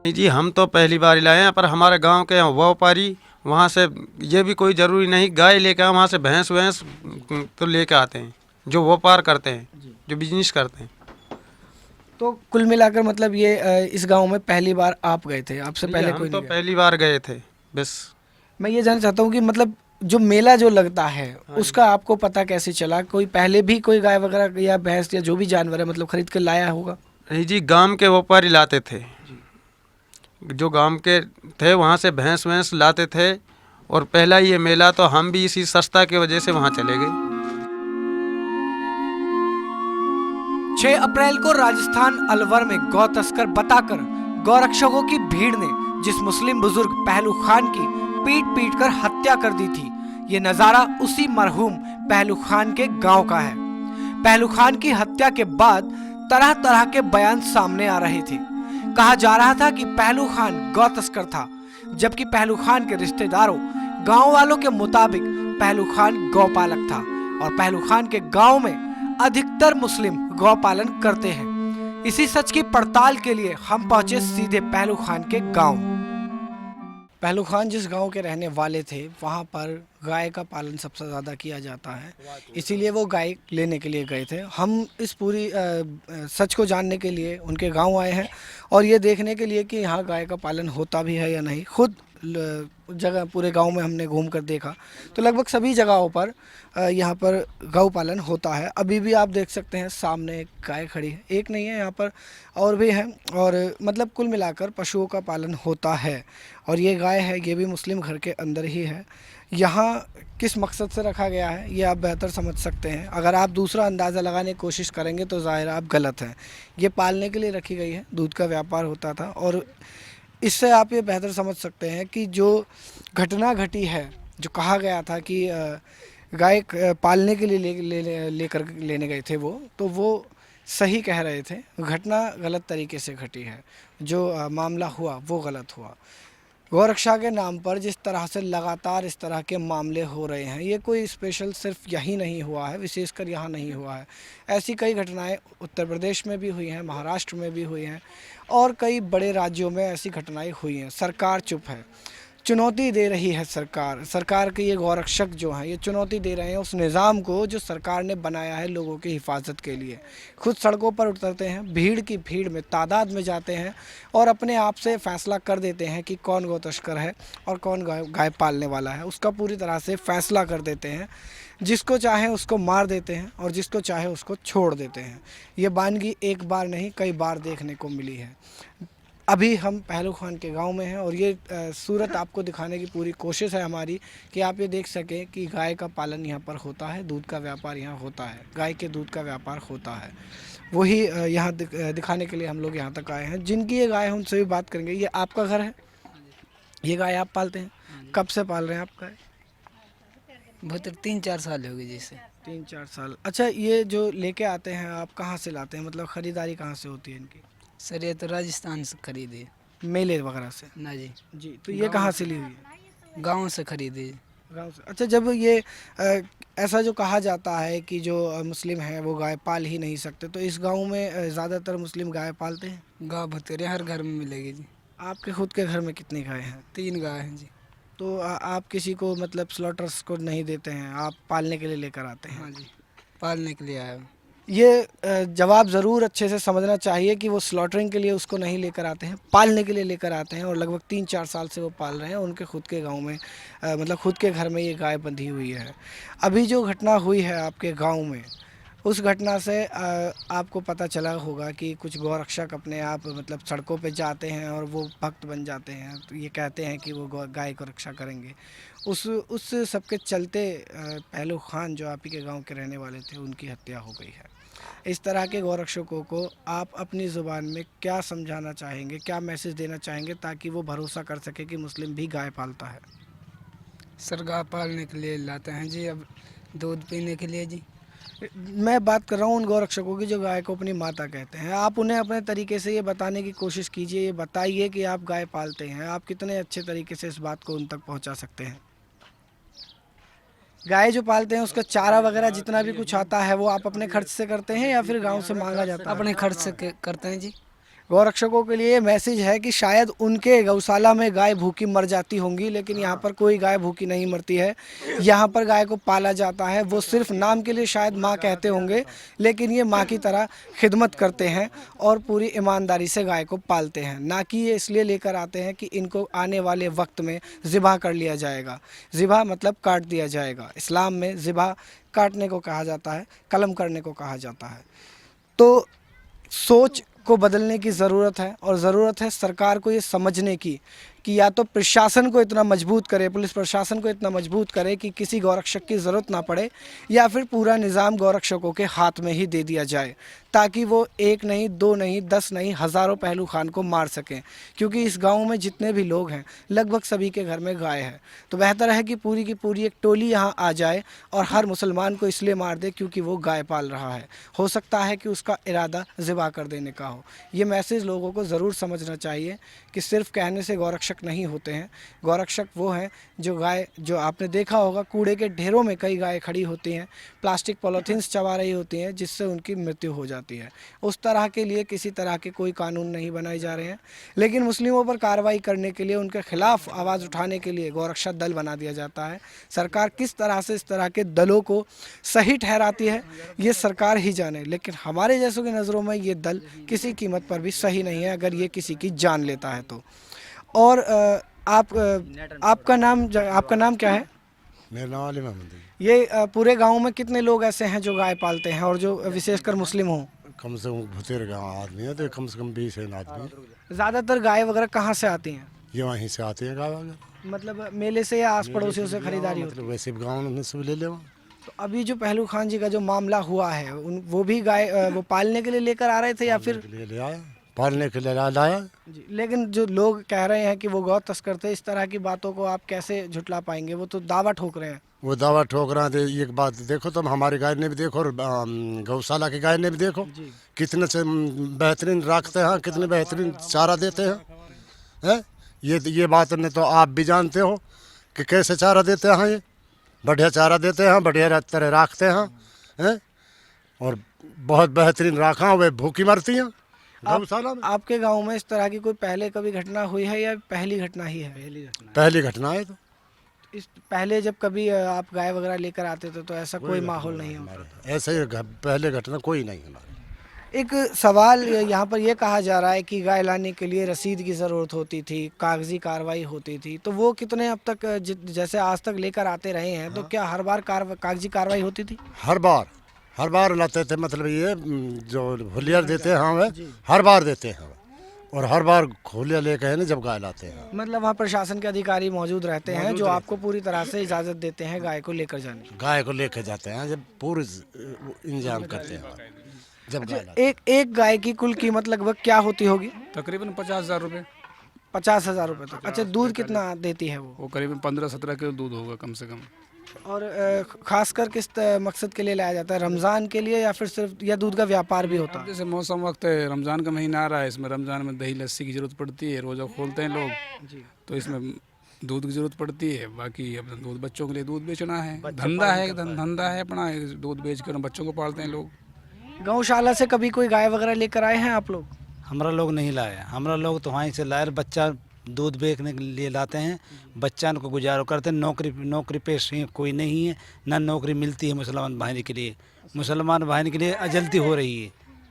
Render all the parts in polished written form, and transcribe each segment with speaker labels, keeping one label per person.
Speaker 1: नहीं जी, हम तो पहली बार ही लाए हैं, पर हमारे गांव के व्यापारी वहाँ से, ये भी कोई ज़रूरी नहीं गाय लेके आए, वहाँ से भैंस वैंस तो लेके आते हैं, जो व्यापार करते हैं, जो बिजनेस करते हैं।
Speaker 2: तो कुल मिलाकर मतलब ये इस गांव में पहली बार आप गए थे, आपसे
Speaker 1: नहीं जी,
Speaker 2: पहले
Speaker 1: हम
Speaker 2: कोई
Speaker 1: तो
Speaker 2: नहीं गया?
Speaker 1: पहली बार गए थे बस।
Speaker 2: मैं ये जानना चाहता हूँ कि मतलब जो मेला जो लगता है
Speaker 1: हाँ जी।
Speaker 2: उसका आपको पता कैसे चला? कोई पहले भी कोई गाय वगैरह या भैंस या जो भी जानवर है मतलब खरीद कर लाया होगा?
Speaker 1: नहीं जी, गांव के व्यापारी लाते थे, जो गांव के थे वहाँ से भैंस वैंस लाते थे, और पहला ये मेला तो हम भी इसी सस्ता की वजह से वहाँ चले गए।
Speaker 2: 6 अप्रैल को राजस्थान अलवर में गौ तस्कर बताकर गौरक्षकों की भीड़ ने जिस मुस्लिम बुजुर्ग पहलू खान की पीट पीट कर हत्या कर दी थी, ये नजारा उसी मरहूम पहलू खान के गांव का है। पहलू खान की हत्या के बाद तरह तरह के बयान सामने आ रहे थे। कहा जा रहा था कि पहलू खान गौ तस्कर था, जबकि पहलू खान के रिश्तेदारों गांव वालों के मुताबिक पहलू खान गौपालक था और पहलू खान के गांव में अधिकतर मुस्लिम गौपालन करते हैं। इसी सच की पड़ताल के लिए हम पहुंचे सीधे पहलू खान के गांव। पहलू खान जिस गांव के रहने वाले थे वहां पर गाय का पालन सबसे ज़्यादा किया जाता है, इसीलिए वो गाय लेने के लिए गए थे। हम इस पूरी सच को जानने के लिए उनके गांव आए हैं और ये देखने के लिए कि यहाँ गाय का पालन होता भी है या नहीं। खुद जगह पूरे गांव में हमने घूम कर देखा तो लगभग सभी जगहों पर यहाँ पर गौ पालन होता है। अभी भी आप देख सकते हैं सामने एक गाय खड़ी है, एक नहीं है यहाँ पर और भी है, और मतलब कुल मिलाकर पशुओं का पालन होता है। और ये गाय है, ये भी मुस्लिम घर के अंदर ही है। यहाँ किस मकसद से रखा गया है ये आप बेहतर समझ सकते हैं। अगर आप दूसरा अंदाज़ा लगाने की कोशिश करेंगे तो ज़ाहिर आप गलत हैं। ये पालने के लिए रखी गई है, दूध का व्यापार होता था। और इससे आप ये बेहतर समझ सकते हैं कि जो घटना घटी है, जो कहा गया था कि गाय पालने के लिए लेकर लेने गए थे वो, तो वो सही कह रहे थे। घटना गलत तरीके से घटी है, जो मामला हुआ वो गलत हुआ। गौरक्षा के नाम पर जिस तरह से लगातार इस तरह के मामले हो रहे हैं, ये कोई स्पेशल सिर्फ यही नहीं हुआ है, विशेषकर यहाँ नहीं हुआ है। ऐसी कई घटनाएं उत्तर प्रदेश में भी हुई हैं, महाराष्ट्र में भी हुई हैं और कई बड़े राज्यों में ऐसी घटनाएं हुई हैं। सरकार चुप है, चुनौती दे रही है सरकार के ये गौरक्षक जो हैं ये चुनौती दे रहे हैं उस निज़ाम को जो सरकार ने बनाया है लोगों की हिफाजत के लिए। खुद सड़कों पर उतरते हैं, भीड़ की भीड़ में तादाद में जाते हैं और अपने आप से फैसला कर देते हैं कि कौन गौ तस्कर है और कौन गाय पालने वाला है, उसका पूरी तरह से फैसला कर देते हैं। जिसको चाहे उसको मार देते हैं और जिसको चाहे उसको छोड़ देते हैं। ये वानगी एक बार नहीं कई बार देखने को मिली है। अभी हम पहलू खान के गांव में हैं और ये सूरत आपको दिखाने की पूरी कोशिश है हमारी कि आप ये देख सकें कि गाय का पालन यहाँ पर होता है, दूध का व्यापार यहाँ होता है, गाय के दूध का व्यापार होता है। वही यहाँ दिखाने के लिए हम लोग यहाँ तक आए हैं। जिनकी ये गाय है उनसे भी बात करेंगे। ये आपका घर है? ये गाय आप पालते हैं? कब से पाल रहे हैं आप गाय?
Speaker 3: बहुत 3-4 साल हो गए जैसे।
Speaker 2: 3-4 साल। अच्छा, ये जो लेके आते हैं आप कहाँ से लाते हैं, मतलब ख़रीदारी कहाँ से होती है इनकी?
Speaker 3: सर ये तो राजस्थान से खरीदे
Speaker 2: मेले वगैरह से?
Speaker 3: ना जी,
Speaker 2: जी, तो ये कहाँ से ली हुई है?
Speaker 3: गांव से खरीदे।
Speaker 2: गाँव से। अच्छा, जब ये ऐसा जो कहा जाता है कि जो मुस्लिम हैं वो गाय पाल ही नहीं सकते, तो इस गांव में ज़्यादातर मुस्लिम गाय पालते हैं?
Speaker 3: गाँव भतरे हर घर में मिलेगी जी।
Speaker 2: आपके खुद के घर में कितनी गाय हैं?
Speaker 3: 3 गाय हैं जी।
Speaker 2: तो आप किसी को मतलब स्लॉटर्स को नहीं देते हैं, आप पालने के लिए लेकर आते हैं?
Speaker 3: हाँ जी, पालने के लिए आया हूँ।
Speaker 2: ये जवाब ज़रूर अच्छे से समझना चाहिए कि वो स्लॉटरिंग के लिए उसको नहीं लेकर आते हैं, पालने के लिए लेकर आते हैं और लगभग 3-4 साल से वो पाल रहे हैं। उनके खुद के गांव में मतलब खुद के घर में ये गाय बंधी हुई है। अभी जो घटना हुई है आपके गांव में, उस घटना से आपको पता चला होगा कि कुछ गौरक्षक अपने आप मतलब सड़कों पे जाते हैं और वो भक्त बन जाते हैं, तो ये कहते हैं कि वो गाय को रक्षा करेंगे। उस सब के चलते पहलू खान जो आप ही के गांव के रहने वाले थे उनकी हत्या हो गई है। इस तरह के गौरक्षकों को आप अपनी ज़ुबान में क्या समझाना चाहेंगे, क्या मैसेज देना चाहेंगे ताकि वो भरोसा कर सके कि मुस्लिम भी गाय पालता है?
Speaker 3: सर गाय पालने के लिए लाते हैं जी, अब दूध पीने के लिए जी।
Speaker 2: मैं बात कर रहा हूँ उन गौरक्षकों की जो गाय को अपनी माता कहते हैं। आप उन्हें अपने तरीके से ये बताने की कोशिश कीजिए, ये बताइए कि आप गाय पालते हैं। आप कितने अच्छे तरीके से इस बात को उन तक पहुँचा सकते हैं? गाय जो पालते हैं उसका चारा वगैरह जितना भी कुछ आता है वो आप अपने खर्च से करते हैं या फिर गांव से मांगा जाता है?
Speaker 3: अपने खर्च से करते हैं जी।
Speaker 2: गौरक्षकों के लिए ये मैसेज है कि शायद उनके गौशाला में गाय भूखी मर जाती होंगी, लेकिन यहाँ पर कोई गाय भूखी नहीं मरती है। यहाँ पर गाय को पाला जाता है। वो सिर्फ नाम के लिए शायद माँ कहते होंगे, लेकिन ये माँ की तरह खिदमत करते हैं और पूरी ईमानदारी से गाय को पालते हैं। ना कि ये इसलिए लेकर आते हैं कि इनको आने वाले वक्त में ज़िबा कर लिया जाएगा। ज़िबा मतलब काट दिया जाएगा। इस्लाम में ज़िबा काटने को कहा जाता है, कलम करने को कहा जाता है। तो सोच को बदलने की ज़रूरत है और ज़रूरत है सरकार को ये समझने की कि या तो प्रशासन को इतना मजबूत करे, पुलिस प्रशासन को इतना मजबूत करे कि किसी गौरक्षक की ज़रूरत ना पड़े, या फिर पूरा निज़ाम गौरक्षकों के हाथ में ही दे दिया जाए, ताकि वो एक नहीं, दो नहीं, 10 नहीं, हज़ारों पहलू खान को मार सकें। क्योंकि इस गांव में जितने भी लोग हैं लगभग सभी के घर में गाय है। तो बेहतर है कि पूरी की पूरी एक टोली यहाँ आ जाए और हर मुसलमान को इसलिए मार दे क्योंकि वो गाय पाल रहा है। हो सकता है कि उसका इरादा ज़िबा कर देने का हो। ये मैसेज लोगों को ज़रूर समझना चाहिए कि सिर्फ कहने से गौरक्षक नहीं होते हैं। गौरक्षक वो हैं जो गाय, जो आपने देखा होगा कूड़े के ढेरों में कई गाय खड़ी होती हैं, प्लास्टिक पॉलीथीन्स चबा रही होती हैं, जिससे उनकी मृत्यु हो जाती है। उस तरह के लिए किसी तरह के कोई कानून नहीं बनाए जा रहे हैं, लेकिन मुस्लिमों पर कार्रवाई करने के लिए, उनके खिलाफ आवाज़ उठाने के लिए गौरक्षा दल बना दिया जाता है। सरकार किस तरह से इस तरह के दलों को सही ठहराती है ये सरकार ही जाने, लेकिन हमारे जैसों की नज़रों में ये दल किसी कीमत पर भी सही नहीं है अगर ये किसी की जान लेता है तो। और आपका नाम क्या है?
Speaker 4: मेरा नाम अली मोहम्मद है।
Speaker 2: ये पूरे गांव में कितने लोग ऐसे हैं जो गाय पालते हैं और जो विशेषकर मुस्लिम हों?
Speaker 4: कम से कम भुतेर गाँव आदमी है तो कम से कम 20 आदमी है।
Speaker 2: ज़्यादातर गाय वगैरह कहाँ से आती हैं?
Speaker 4: ये वहीं से आते हैं गाँव वगैरह,
Speaker 2: मतलब मेले से या आस पड़ोसियों से खरीदारी होती
Speaker 4: मतलब वैसे भी गाँव में से भी ले ले।
Speaker 2: है? तो अभी जो पहलू खान जी का जो मामला हुआ है, वो भी गाय वो पालने के लिए लेकर आ रहे थे या फिर?
Speaker 4: ले आया, पालने के लिए लाया
Speaker 2: जी, लेकिन जो लोग कह रहे हैं कि वो गौ तस्कर थे, इस तरह की बातों को आप कैसे झुटला पाएंगे? वो तो दावा ठोक रहे हैं।
Speaker 4: वो दावा ठोक रहा थे। एक बात देखो, तुम हमारी गाय ने भी देखो और गौशाला की गाय ने भी देखो, कितने से बेहतरीन रखते हैं, कितने बेहतरीन चारा देते हैं। ये बात ने तो आप भी जानते हो कि कैसे चारा देते हैं। ये बढ़िया चारा देते हैं, बढ़िया तरह रखते हैं, और बहुत बेहतरीन रखा वे भूखी मरती हैं गौशाला में।
Speaker 2: आपके गांव में इस तरह की कोई पहले कभी घटना हुई है या पहली घटना ही है?
Speaker 4: पहली घटना है। तो
Speaker 2: इस पहले जब कभी आप गाय वगैरह लेकर आते थे तो ऐसा कोई माहौल नहीं होता?
Speaker 4: ऐसे ही पहले घटना कोई नहीं हमारे।
Speaker 2: एक सवाल यहाँ पर यह कहा जा रहा है कि गाय लाने के लिए रसीद की ज़रूरत होती थी, कागजी कार्रवाई होती थी, तो वो कितने अब तक जैसे आज तक लेकर आते रहे हैं, तो क्या हर बार कागजी कार्रवाई होती थी?
Speaker 4: हर बार लाते थे। मतलब ये जो हुलिया देते हैं हमें, हर बार देते हैं, और हर बार हुलिया लेके है ना जब गाय लाते हैं।
Speaker 2: मतलब वहाँ प्रशासन के अधिकारी मौजूद रहते हैं जो आपको पूरी तरह से इजाज़त देते हैं गाय को लेकर जाने की?
Speaker 4: गाय को लेके जाते हैं जब पूरे इंतजाम करते हैं जब गाय लाते
Speaker 2: एक गाय की कुल कीमत लगभग क्या होती होगी?
Speaker 5: तकरीबन 50,000 रुपये।
Speaker 2: 50,000 रुपये तक। अच्छा, दूध कितना देती है वो?
Speaker 5: वो करीबन 15-17 किलो दूध होगा कम से कम।
Speaker 2: और खासकर किस मकसद के लिए लाया जाता है? रमज़ान के लिए या फिर सिर्फ, या दूध का व्यापार भी होता है?
Speaker 5: जैसे मौसम वक्त है, रमज़ान का महीना आ रहा है, इसमें रमज़ान में दही लस्सी की ज़रूरत पड़ती है, रोज़ा खोलते हैं लोग, तो इसमें दूध की ज़रूरत पड़ती है। बाकी अब दूध बच्चों के लिए दूध बेचना है, धंधा है अपना, दूध बेच कर बच्चों को पालते हैं लोग।
Speaker 2: गौशाला से कभी कोई गाय वगैरह लेकर आए हैं आप लोग?
Speaker 6: हमारा लोग नहीं लाया, हमारा लोग तो वहीं से लाए, बच्चा दूध बेचने के लिए लाते हैं, बच्चा को गुजारो करते हैं। नौकरी पेश कोई नहीं है, ना नौकरी मिलती है मुसलमान भाई के लिए। मुसलमान भाई के लिए अजलती हो रही है,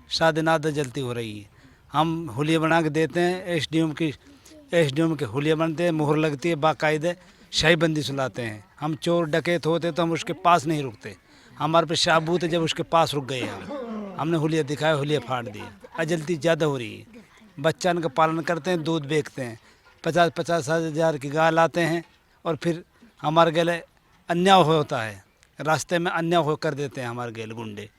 Speaker 6: शादीनाद अजलती हो रही है। हम हुलिया बना के देते हैं, एसडीएम के हुलिया बनते हैं, मोहर लगती है, बाकायदे शाहीबंदी सुलाते हैं। हम चोर डकैत होते तो हम उसके पास नहीं रुकते, हमारे पे शाबूत है जब उसके पास रुक गए हमने हुलिया दिखाया, हुलिया फाड़ दिया। अजलती ज़्यादा हो रही है। बच्चन का पालन करते हैं, दूध बेचते हैं, 50-50 हज़ार की गाय लाते हैं, और फिर हमारे गले अन्याय होता है, रास्ते में अन्याय हो कर देते हैं हमारे गले गुंडे।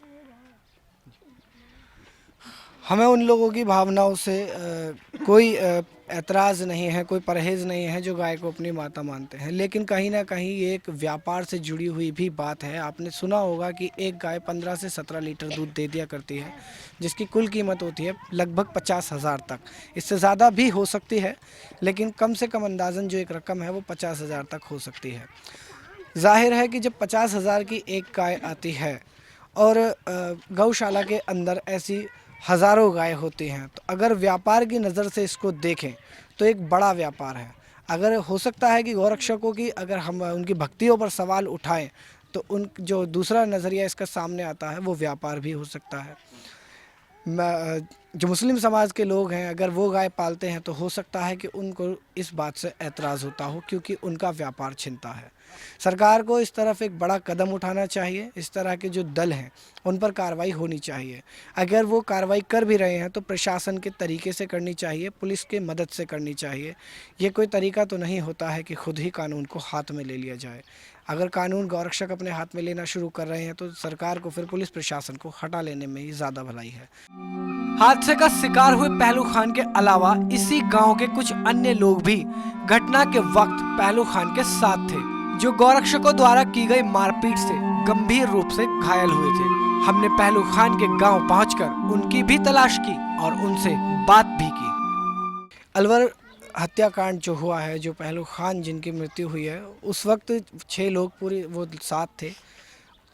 Speaker 2: हमें उन लोगों की भावनाओं से कोई एतराज़ नहीं है, कोई परहेज़ नहीं है जो गाय को अपनी माता मानते हैं, लेकिन कहीं ना कहीं ये एक व्यापार से जुड़ी हुई भी बात है। आपने सुना होगा कि एक गाय 15 से 17 लीटर दूध दे दिया करती है, जिसकी कुल कीमत होती है लगभग 50,000 तक। इससे ज़्यादा भी हो सकती है, लेकिन कम से कम अंदाज़न जो एक रकम है वो 50,000 तक हो सकती है। जाहिर है कि जब 50,000 की एक गाय आती है और गौशाला के अंदर ऐसी हज़ारों गाय होती हैं। तो अगर व्यापार की नज़र से इसको देखें तो एक बड़ा व्यापार है। अगर हो सकता है कि गौरक्षकों की अगर हम उनकी भक्तियों पर सवाल उठाएं तो उन जो दूसरा नज़रिया इसका सामने आता है वो व्यापार भी हो सकता है। जो मुस्लिम समाज के लोग हैं अगर वो गाय पालते हैं तो हो सकता है कि उनको इस बात से एतराज़ होता हो क्योंकि उनका व्यापार छिनता है। सरकार को इस तरफ एक बड़ा कदम उठाना चाहिए। इस तरह के जो दल हैं उन पर कार्रवाई होनी चाहिए। अगर वो कार्रवाई कर भी रहे हैं तो प्रशासन के तरीके से करनी चाहिए, पुलिस के मदद से करनी चाहिए। ये कोई तरीका तो नहीं होता है कि खुद ही कानून को हाथ में ले लिया जाए। अगर कानून गौरक्षक अपने हाथ में लेना शुरू कर रहे हैं तो सरकार को फिर पुलिस प्रशासन को हटा लेने में ही ज़्यादा भलाई है। हादसे का शिकार हुए पहलू खान के अलावा इसी गांव के कुछ अन्य लोग भी घटना के वक्त पहलू खान के साथ थे, जो गौरक्षकों द्वारा की गई मारपीट से गंभीर रूप से घायल हुए थे। हमने पहलू खान के गांव पहुंचकर उनकी भी तलाश की और उनसे बात भी की। अलवर हत्याकांड जो हुआ है, जो पहलू खान जिनकी मृत्यु हुई है, उस वक्त 6 लोग पूरे वो साथ थे।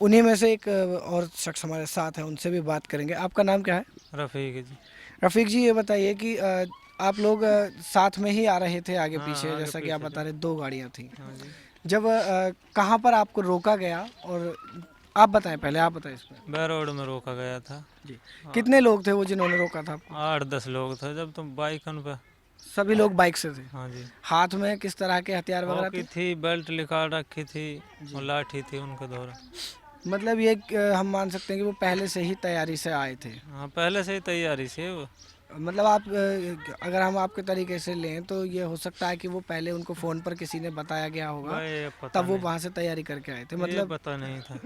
Speaker 2: उन्हीं में से एक और शख्स हमारे साथ है, उनसे भी बात करेंगे। आपका नाम क्या है?
Speaker 7: रफ़ीक जी।
Speaker 2: रफ़ीक जी, ये बताइए कि आप लोग साथ में ही आ रहे थे आगे पीछे,
Speaker 7: आगे
Speaker 2: जैसा कि आप
Speaker 7: पीछे
Speaker 2: बता रहे 2 गाड़ियाँ थी।
Speaker 7: हाँ जी।
Speaker 2: जब कहाँ पर आपको रोका गया और आप बताएं, पहले आप बताएं इसमें।
Speaker 7: बै रोड में रोका गया था।
Speaker 2: जी, कितने लोग थे वो जिन्होंने रोका था आपको?
Speaker 7: 8-10 लोग थे जब तुम बाइकन पे।
Speaker 2: सभी लोग बाइक से थे।
Speaker 7: हाँ जी।
Speaker 2: हाथ में किस तरह के हथियार वगैरह
Speaker 7: हॉकी
Speaker 2: थे?
Speaker 7: थी, बेल्ट निकाल रखी थी और लाठी थी उनके द्वारा।
Speaker 2: मतलब ये हम मान सकते हैं कि वो पहले से ही तैयारी से आए थे।
Speaker 7: हाँ, पहले से ही तैयारी से वो।
Speaker 2: मतलब आप अगर हम आपके तरीके से लें तो ये हो सकता है कि वो पहले उनको फ़ोन पर किसी ने बताया गया होगा,
Speaker 7: ये पता
Speaker 2: तब वो
Speaker 7: नहीं।
Speaker 2: वहाँ से तैयारी करके आए थे।
Speaker 7: ये
Speaker 2: मतलब
Speaker 7: पता नहीं था।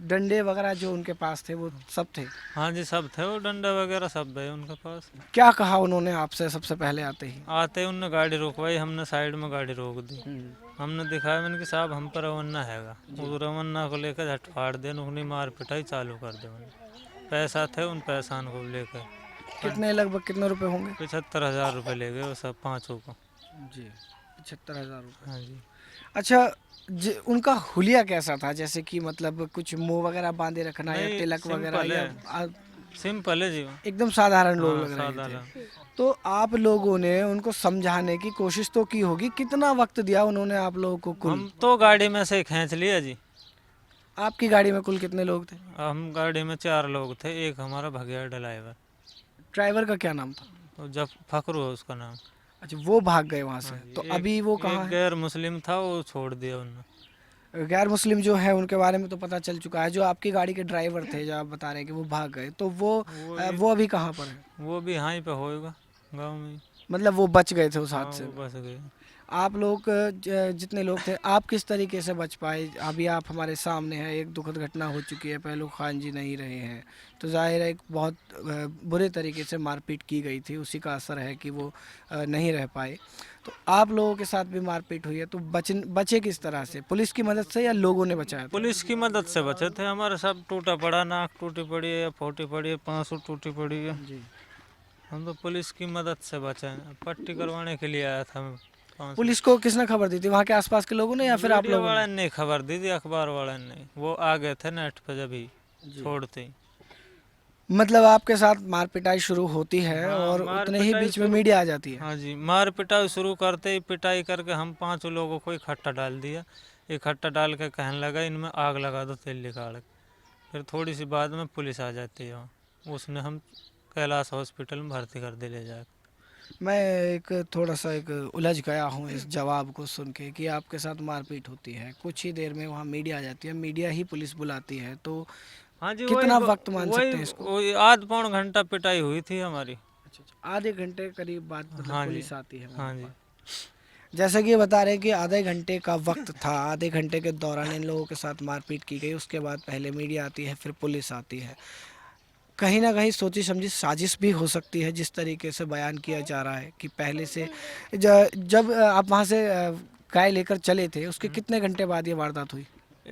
Speaker 2: डंडे वगैरह जो उनके पास थे वो सब थे।
Speaker 7: हाँ जी, सब थे वो, डंडा वगैरह सब है उनके पास।
Speaker 2: क्या कहा उन्होंने आपसे सबसे पहले आते ही?
Speaker 7: आते ही उनने गाड़ी रोकवाई, हमने साइड में गाड़ी रोक दी। हमने दिखाया मैंने कि साहब हम पर रवन्ना हैगा। उस रवन्ना को लेकर झट फाड़ दे, उन्हें मार पिटाई चालू कर दे। पैसा थे, उन पैसान को लेकर
Speaker 2: कितने लगभग कितने रुपए होंगे?
Speaker 7: 75,000 रुपये ले गए वो सब पाँचों को।
Speaker 2: जी, 75,000 रुपये।
Speaker 7: हाँ जी।
Speaker 2: अच्छा, उनका हुलिया कैसा था? जैसे कि मतलब कुछ मुंह वगैरह बांधे रखना या
Speaker 7: नहीं,
Speaker 2: तिलक वगैरह
Speaker 7: सिंपल
Speaker 2: या
Speaker 7: है। सिंपल है जी।
Speaker 2: एकदम साधारण लोग
Speaker 7: हाँ,
Speaker 2: लग रहे थे।
Speaker 7: साधारण।
Speaker 2: तो आप लोगों ने उनको समझाने की कोशिश तो की होगी। कितना वक्त दिया उन्होंने आप लोगों को कुल?
Speaker 7: हम तो गाड़ी में से खींच लिया जी।
Speaker 2: आपकी गाड़ी में कुल कितने लोग थे?
Speaker 7: हम गाड़ी में 4 लोग थे, एक हमारा भगैया ड्राइवर।
Speaker 2: ड्राइवर का क्या नाम था?
Speaker 7: तो जब फखरू है उसका नाम।
Speaker 2: अच्छा, वो भाग गए वहाँ से।
Speaker 7: हाँ जी,
Speaker 2: तो
Speaker 7: एक-
Speaker 2: अभी वो
Speaker 7: एक
Speaker 2: कहाँ है?
Speaker 7: गैर मुस्लिम था, वो छोड़ दिया उन्होंने।
Speaker 2: गैर मुस्लिम जो है उनके बारे में तो पता चल चुका है। जो आपकी गाड़ी के ड्राइवर थे, जो आप बता रहे हैं कि वो भाग गए, तो वो अभी कहाँ पर है?
Speaker 7: वो भी यहाँ पे होएगा गांव में ही।
Speaker 2: मतलब वो बच गए थे उस
Speaker 7: हाँ,
Speaker 2: हादसे
Speaker 7: वो
Speaker 2: में।
Speaker 7: बस गए।
Speaker 2: आप लोग जितने लोग थे, आप किस तरीके से बच पाए? अभी आप हमारे सामने हैं, एक दुखद घटना हो चुकी है, पहलू खान जी नहीं रहे हैं, तो जाहिर है एक बहुत बुरे तरीके से मारपीट की गई थी, उसी का असर है कि वो नहीं रह पाए। तो आप लोगों के साथ भी मारपीट हुई है, तो बचे किस तरह से? पुलिस की मदद से या लोगों ने बचाया था?
Speaker 7: पुलिस की मदद से बचे थे। हमारे सब टूटा पड़ा, नाक टूटी पड़ी है, फोटी पड़ी है, पाँसू टूटी पड़ी है।
Speaker 2: जी।
Speaker 7: हम तो पुलिस की मदद से बचे हैं। पट्टी करवाने के लिए आया था मैं।
Speaker 2: पुलिस को किसने खबर दी थी? वहाँ के आसपास के लोगों ने या फिर आप
Speaker 7: मीडिया
Speaker 2: लोगों ने?
Speaker 7: वाले ने खबर दी थी, अखबार वाले ने। वो आ गए थे नेट पे जब ही छोड़ते ही।
Speaker 2: मतलब आपके साथ मार पिटाई शुरू होती है
Speaker 7: हाँ,
Speaker 2: और
Speaker 7: मार
Speaker 2: उतने ही
Speaker 7: पिटाई
Speaker 2: बीच में
Speaker 7: शुरू-
Speaker 2: मीडिया आ जाती है।
Speaker 7: हाँ जी, मार पिटाई शुरू करते ही पिटाई करके हम 5 लोगों को इकट्ठा डाल दिया। इकट्ठा डाल के कहने लगा इनमें आग लगा दो तेल निकाल के। फिर थोड़ी सी बाद में पुलिस आ जाती है वहाँ। उसने हम कैलाश हॉस्पिटल में भर्ती कर दे ले जाए।
Speaker 2: मैं एक थोड़ा सा एक उलझ गया हूँ इस जवाब को सुन के कि आपके साथ मारपीट होती है, कुछ ही देर में वहाँ मीडिया आ जाती है, मीडिया ही पुलिस बुलाती है, तो
Speaker 7: हाँ जी,
Speaker 2: कितना वक्त मान सकते हैं इसको?
Speaker 7: वही आध पौन घंटा पिटाई हुई थी हमारी।
Speaker 2: अच्छा, आधे घंटे करीब बाद मतलब
Speaker 7: हाँ जी,
Speaker 2: पुलिस आती है।
Speaker 7: हाँ जी।
Speaker 2: जैसा कि ये बता रहे हैं कि आधे घंटे का वक्त था, आधे घंटे के दौरान इन लोगों के साथ मारपीट की गई, उसके बाद पहले मीडिया आती है, फिर पुलिस आती है। कहीं ना कहीं सोची समझी साजिश भी हो सकती है, जिस तरीके से बयान किया जा रहा है कि पहले से जब आप वहाँ से गाय लेकर चले थे, उसके कितने घंटे बाद ये वारदात हुई?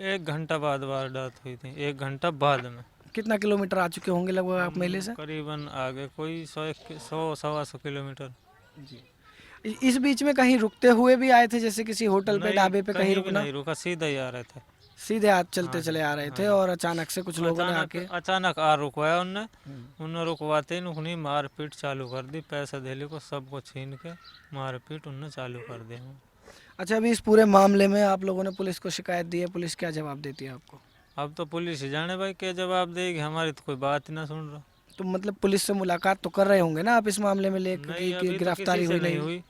Speaker 7: 1 घंटा बाद वारदात हुई थी, 1 घंटा बाद में।
Speaker 2: कितना किलोमीटर आ चुके होंगे लगभग आप मेले से?
Speaker 7: करीबन आगे कोई 100-125 किलोमीटर।
Speaker 2: इस बीच में कहीं रुकते हुए भी आए थे, जैसे किसी होटल पे,
Speaker 7: नहीं,
Speaker 2: ढाबे पे कहीं
Speaker 7: भी
Speaker 2: रुकना?
Speaker 7: नहीं रुका, सीधा ही आ रहे थे।
Speaker 2: सीधे हाथ चलते चले आ रहे थे और अचानक से कुछ लोगों ने आके
Speaker 7: अचानक आ रुकवाया उनने रुकवाते ही उन्हें मारपीट चालू कर दी, पैसा धेले को सबको छीन के मारपीट उनने चालू कर दी।
Speaker 2: अच्छा, अभी इस पूरे मामले में आप लोगों ने पुलिस को शिकायत दी है, पुलिस क्या जवाब देती है आपको?
Speaker 7: अब तो पुलिस ही जाने भाई क्या जवाब देगी, हमारी तो कोई बात ही ना सुन रहा।
Speaker 2: तो मतलब पुलिस से मुलाकात तो कर रहे होंगे ना आप इस मामले में लेकर
Speaker 7: नहीं,
Speaker 2: कि
Speaker 7: अभी तो
Speaker 2: गिरफ्तारी
Speaker 7: किसी
Speaker 2: हुई
Speaker 7: से
Speaker 2: नहीं
Speaker 7: हुई,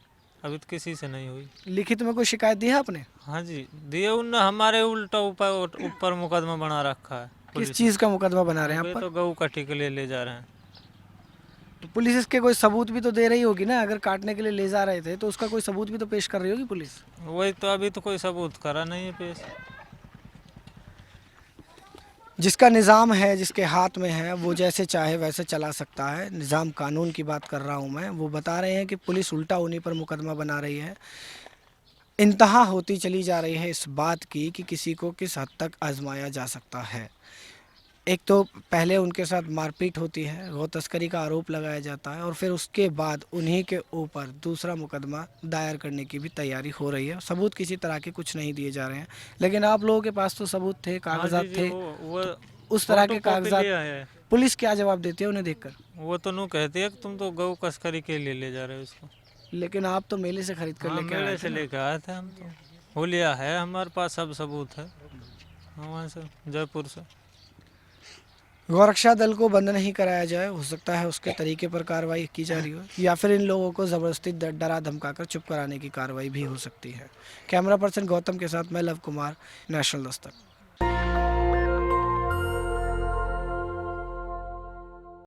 Speaker 7: अभी तो किसी से नहीं हुई।
Speaker 2: लिखित में कोई शिकायत दी है आपने?
Speaker 7: हाँ जी दिए उनने, हमारे उल्टा ऊपर मुकदमा बना रखा है।
Speaker 2: किस चीज़ का मुकदमा बना रहे हैं आप
Speaker 7: वे
Speaker 2: पर?
Speaker 7: तो गऊ कटी के लिए ले जा रहे हैं।
Speaker 2: तो पुलिस इसके कोई सबूत भी तो दे रही होगी ना, अगर काटने के लिए ले जा रहे थे तो उसका कोई सबूत भी तो पेश कर रही होगी पुलिस।
Speaker 7: वही तो, अभी तो कोई सबूत करा नहीं है पेश।
Speaker 2: जिसका निज़ाम है, जिसके हाथ में है, वो जैसे चाहे वैसे चला सकता है। निज़ाम कानून की बात कर रहा हूँ मैं। वो बता रहे हैं कि पुलिस उल्टा उन्हीं पर मुकदमा बना रही है। इंतहा होती चली जा रही है इस बात की कि किसी को किस हद तक आजमाया जा सकता है। एक तो पहले उनके साथ मारपीट होती है, गौ तस्करी का आरोप लगाया जाता है और फिर उसके बाद उन्हीं के ऊपर दूसरा मुकदमा दायर करने की भी तैयारी हो रही है। सबूत किसी तरह के कुछ नहीं दिए जा रहे हैं, लेकिन आप लोगों के पास तो सबूत थे, कागजात थे। तो उस तरह के कागजात पुलिस क्या जवाब देती है उन्हें देखकर?
Speaker 7: वो तो नू कहती है कि तुम तो गऊ तस्करी के लिए ले जा रहे हो इसको।
Speaker 2: लेकिन आप तो मेले से खरीद कर
Speaker 7: हाँ,
Speaker 2: लेके आए
Speaker 7: मेले
Speaker 2: थे
Speaker 7: से
Speaker 2: ना।
Speaker 7: लेके आए थे हम तो। होलिया है हमारे पास, सब सबूत है वहाँ से, जयपुर से।
Speaker 2: गौरक्षा दल को बंद नहीं कराया जाए, हो सकता है उसके तरीके पर कार्रवाई की जा रही हो, या फिर इन लोगों को ज़बरदस्ती डरा धमकाकर चुप कराने की कार्रवाई भी हो सकती है। कैमरा पर्सन गौतम के साथ मैं लव कुमार, नेशनल दस्तक।